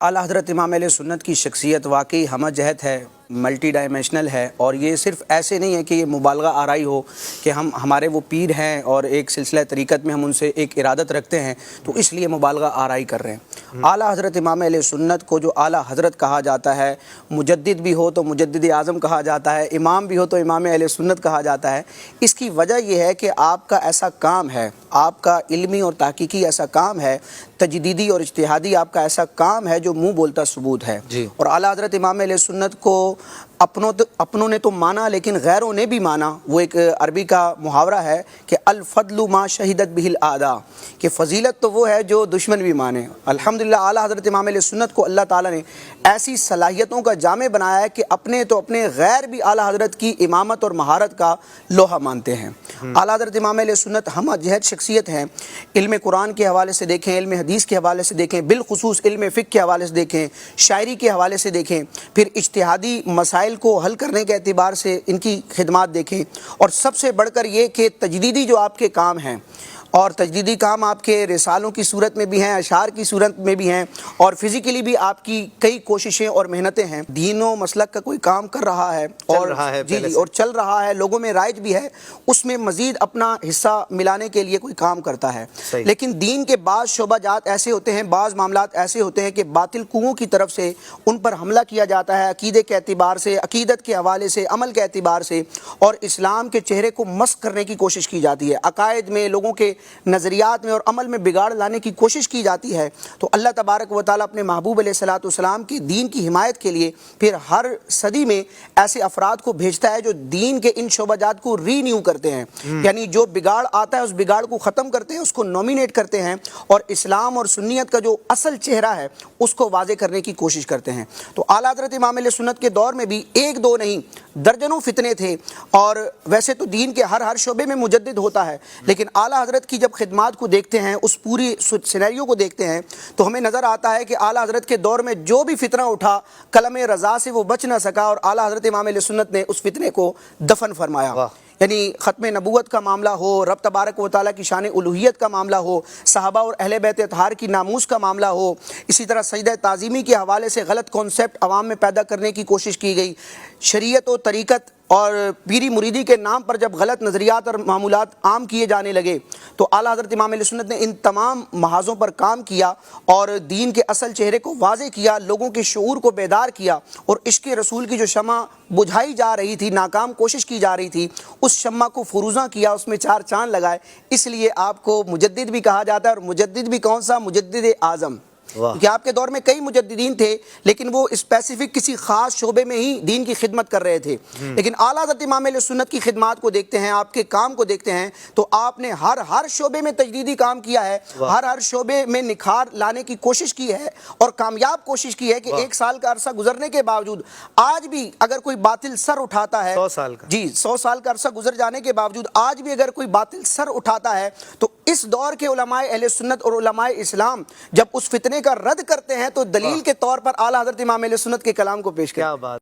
आला हज़रत इमाम अहले सुन्नत की शख्सियत वाकई हम जहत है, मल्टी डायमेंशनल है। और ये सिर्फ़ ऐसे नहीं है कि ये मुबालगा आराई हो कि हम हमारे वो पीर हैं और एक सिलसिला तरीक़त में हम उनसे एक इरादत रखते हैं तो इसलिए मुबालगा आराई कर रहे हैं। आला हज़रत इमाम अहले सुन्नत को जो आला हज़रत कहा जाता है, मुजद्दिद भी हो तो मुजद्दिद आज़म कहा जाता है, इमाम भी हो तो इमाम अहले सुन्नत कहा जाता है। इसकी वजह यह है कि आपका ऐसा काम है, आपका इल्मी और तहकीकी ऐसा काम है, तजदीदी और इज्तिहादी आपका ऐसा काम है जो मुँह बोलता सबूत है। और आला हज़रत इमाम अहले सुन्नत को अपनों ने तो माना लेकिन गैरों ने भी माना। वो एक अरबी का मुहावरा है कि अल फद्लु मा शहीदत बिहिल आदा, कि फ़जीलत तो वो है जो दुश्मन भी माने। अल्हम्दुलिल्लाह आला हज़रत इमाम अहले सुन्नत को अल्लाह ताला ने ऐसी सलाहियतों का जामे बनाया है कि अपने तो अपने गैर भी आला हज़रत की इमामत और महारत का लोहा मानते हैं। आला हज़रत इमाम अहले सुन्नत हम जहद शख्सियत हैं। इल्म कुरान के हवाले से देखें, इल्म हदीस के हवाले से देखें, बिलखुसूस इल्म फ़िक़्ह के हवाले से देखें, शायरी के हवाले से देखें, फिर इज्तिहादी मसाइल को हल करने के एतबार से इनकी खिदमात देखें। और सबसे बढ़कर ये कि तजदीदी जो आपके काम हैं, और तजदीदी काम आपके रिसालों की सूरत में भी हैं, अशार की सूरत में भी हैं, और फिज़िकली भी आपकी कई कोशिशें और मेहनतें हैं। दीनों मसलक का कोई काम कर रहा है और जी और चल रहा है, लोगों में राइज भी है, उसमें मज़ीद अपना हिस्सा मिलाने के लिए कोई काम करता है। लेकिन दीन के बाज़ शोबाजात ऐसे होते हैं, बाज़ मामलात ऐसे होते हैं कि बातिल कुओं की तरफ से उन पर हमला किया जाता है, अकीदे के एतबार से, अकीदत के हवाले से, अमल के एतबार से, और इस्लाम के चेहरे को मस्क करने की कोशिश की जाती है। अकायद में, लोगों के नज़रियात में और अमल में बिगाड़ लाने की कोशिश की जाती है। तो अल्लाह तबारक व तआला अपने महबूब अलैहिस्सलाम के दीन की हिमायत के लिए फिर हर सदी में ऐसे अफराद को भेजता है जो दीन के इन शोबाजात को रीन्यू करते हैं, यानी जो बिगाड़ आता है उस बिगाड़ को ख़त्म करते हैं, उसको नॉमिनेट करते हैं और इस्लाम और सुन्नियत का जो असल चेहरा है उसको वाज़े करने की कोशिश करते हैं। तो आला हज़रत इमाम अहले सुन्नत के दौर में भी एक दो नहीं दर्जनों फितने थे। और वैसे तो दीन के हर शोबे में मुजद्दिद होता है, लेकिन आला हज़रत की जब खिदमात को देखते हैं, उस पूरी सिनेरियो को देखते हैं, तो हमें नज़र आता है कि आला हज़रत के दौर में जो भी फितना उठा, कलम रज़ा से वो बच ना सका और आला हज़रत इमाम अहले सुन्नत ने उस फितने को दफन फरमाया। यानी ख़त्म नबूवत का मामला हो, रब तबारक व तआला की शान उलूहियत का मामला हो, सहाबा और अहले बैत अतहार की नामूस का मामला हो, इसी तरह सजदा ताज़ीमी के हवाले से गलत कॉन्सेप्ट अवाम में पैदा करने की कोशिश की गई। शरीयत और तरीक़त और पीरी मुरीदी के नाम पर जब गलत नज़रियात और मामूलात आम किए जाने लगे तो आला हज़रत इमाम अहले सुन्नत ने इन तमाम महाज़ों पर काम किया और दीन के असल चेहरे को वाज़े किया, लोगों के शऊर को बेदार किया, और इश्क़ रसूल की जो शमा बुझाई जा रही थी, नाकाम कोशिश की जा रही थी, उस शम्मा को फुरूज़ा किया, उसमें चार चाँद लगाए। इसलिए आपको मुजद्दिद भी कहा जाता है। और मुजद्दिद भी कौन सा? मुजद्दिद आज़म। क्योंकि आपके दौर में कई मुजद्दिदीन थे लेकिन वो स्पेसिफिक किसी खास शोबे में ही दीन की खिदमत कर रहे थे। लेकिन आला हज़रत इमाम अहले सुन्नत की खिदमत को देखते हैं, आपके काम को देखते हैं, तो आपने हर शोबे में तजदीदी काम किया है, हर शोबे में निखार लाने की कोशिश की है और कामयाब कोशिश की है कि 1 साल का अरसा गुजरने के बावजूद आज भी अगर कोई बातिल सर उठाता है, 100 साल का 100 साल का अरसा गुजर जाने के बावजूद आज भी अगर कोई बातिल सर उठाता है तो इस दौर के उलमाए अहले सुन्नत और उलमाए इस्लाम जब उस फितने का रद्द करते हैं तो दलील के तौर पर आला हज़रत इमाम अहले सुन्नत के कलाम को पेश करते हैं।